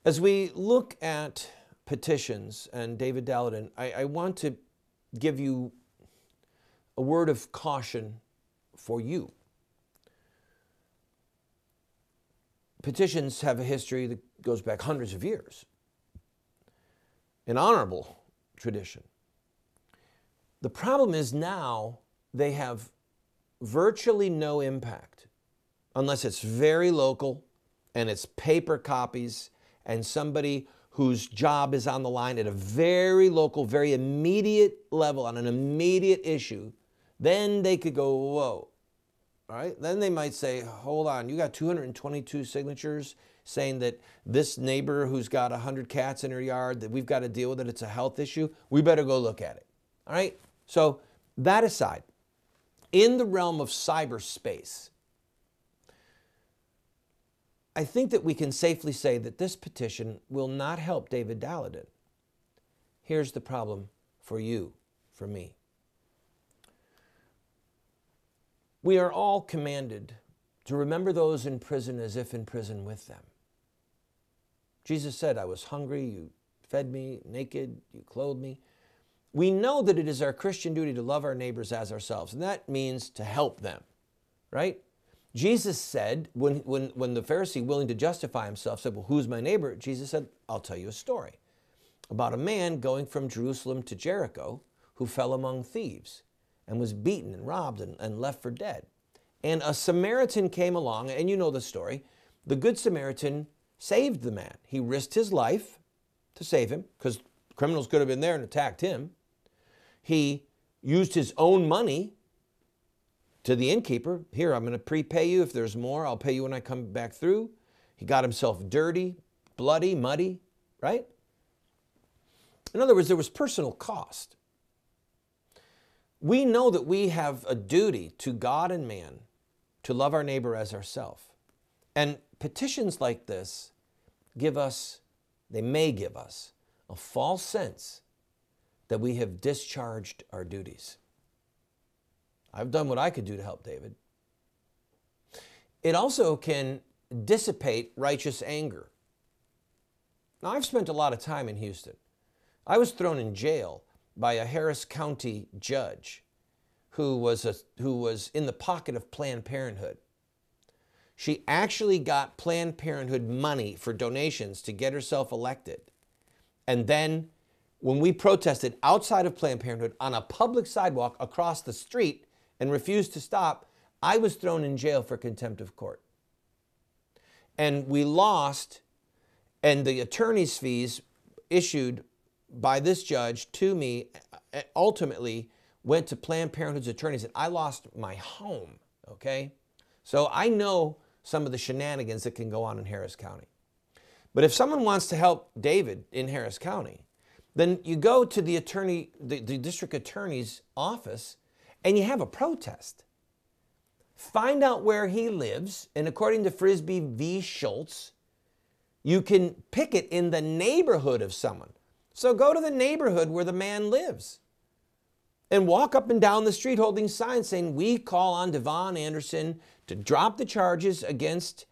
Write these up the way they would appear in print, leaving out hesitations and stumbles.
As we look at petitions and David Daladin, I want to give you a word of caution for you. Petitions have a history that goes back hundreds of years, an honorable tradition. The problem is now they have virtually no impact unless it's very local and it's paper copies and somebody whose job is on the line at a very local, very immediate level on an immediate issue. Then they could go, whoa. All right, then they might say, hold on, you got 222 signatures saying that this neighbor who's got 100 cats in her yard, that we've got to deal with it, it's a health issue, we better go look at it. All right, so that aside, in the realm of cyberspace, I think that we can safely say that this petition will not help David Daladin. Here's the problem for you, for me. We are all commanded to remember those in prison as if in prison with them. Jesus said, I was hungry, you fed me, naked, you clothed me. We know that it is our Christian duty to love our neighbors as ourselves, and that means to help them, right? Jesus said, when the Pharisee, willing to justify himself, said, well, who's my neighbor? Jesus said, I'll tell you a story about a man going from Jerusalem to Jericho who fell among thieves and was beaten and robbed and left for dead. And a Samaritan came along, and you know the story. The Good Samaritan saved the man. He risked his life to save him because criminals could have been there and attacked him. He used his own money to the innkeeper. Here, I'm going to prepay you. If there's more, I'll pay you when I come back through. He got himself dirty, bloody, muddy, right? In other words, there was personal cost. We know that we have a duty to God and man to love our neighbor as ourselves. And petitions like this they may give us a false sense that we have discharged our duties. I've done what I could do to help David. It also can dissipate righteous anger. Now, I've spent a lot of time in Houston. I was thrown in jail by a Harris County judge who was in the pocket of Planned Parenthood. She actually got Planned Parenthood money for donations to get herself elected. And then when we protested outside of Planned Parenthood on a public sidewalk across the street and refused to stop, I was thrown in jail for contempt of court. And we lost, and the attorney's fees issued by this judge to me ultimately went to Planned Parenthood's attorneys, and I lost my home, okay? So I know some of the shenanigans that can go on in Harris County. But if someone wants to help David in Harris County, then you go to the district attorney's office and you have a protest. Find out where he lives, and according to Frisbee v. Schultz, you can picket in the neighborhood of someone. So go to the neighborhood where the man lives and walk up and down the street holding signs saying, we call on Devon Anderson to drop the charges against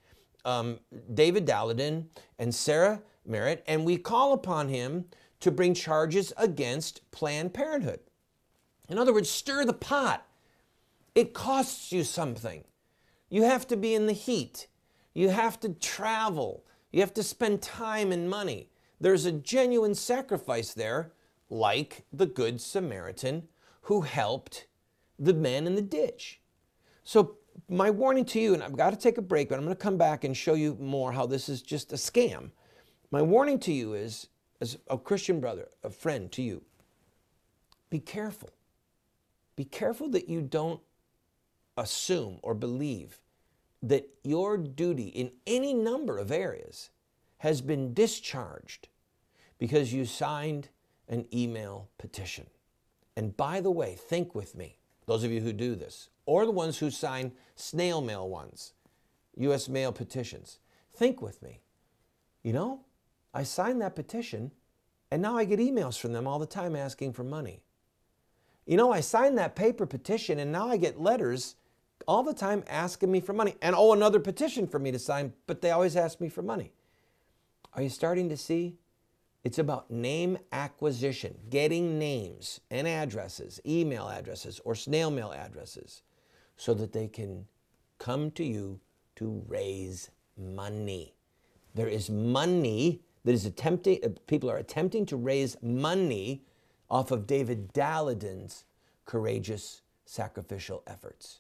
David Daladin and Sarah Merritt, and we call upon him to bring charges against Planned Parenthood. In other words, stir the pot. It costs you something. You have to be in the heat. You have to travel. You have to spend time and money. There's a genuine sacrifice there, like the Good Samaritan who helped the man in the ditch. So my warning to you, and I've got to take a break, but I'm going to come back and show you more how this is just a scam. My warning to you is, as a Christian brother, a friend to you, be careful. Be careful that you don't assume or believe that your duty in any number of areas has been discharged because you signed an email petition. And by the way, think with me, those of you who do this, or the ones who sign snail mail ones, U.S. mail petitions, think with me. You know, I signed that petition, and now I get emails from them all the time asking for money. You know, I signed that paper petition, and now I get letters all the time asking me for money. And oh, another petition for me to sign, but they always ask me for money. Are you starting to see? It's about name acquisition, getting names and addresses, email addresses, or snail mail addresses, so that they can come to you to raise money. There is money that is people are attempting to raise money off of David Dalladin's courageous sacrificial efforts.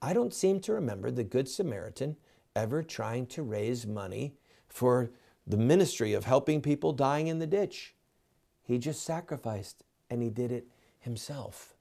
I don't seem to remember the Good Samaritan ever trying to raise money for the ministry of helping people dying in the ditch. He just sacrificed, and he did it himself.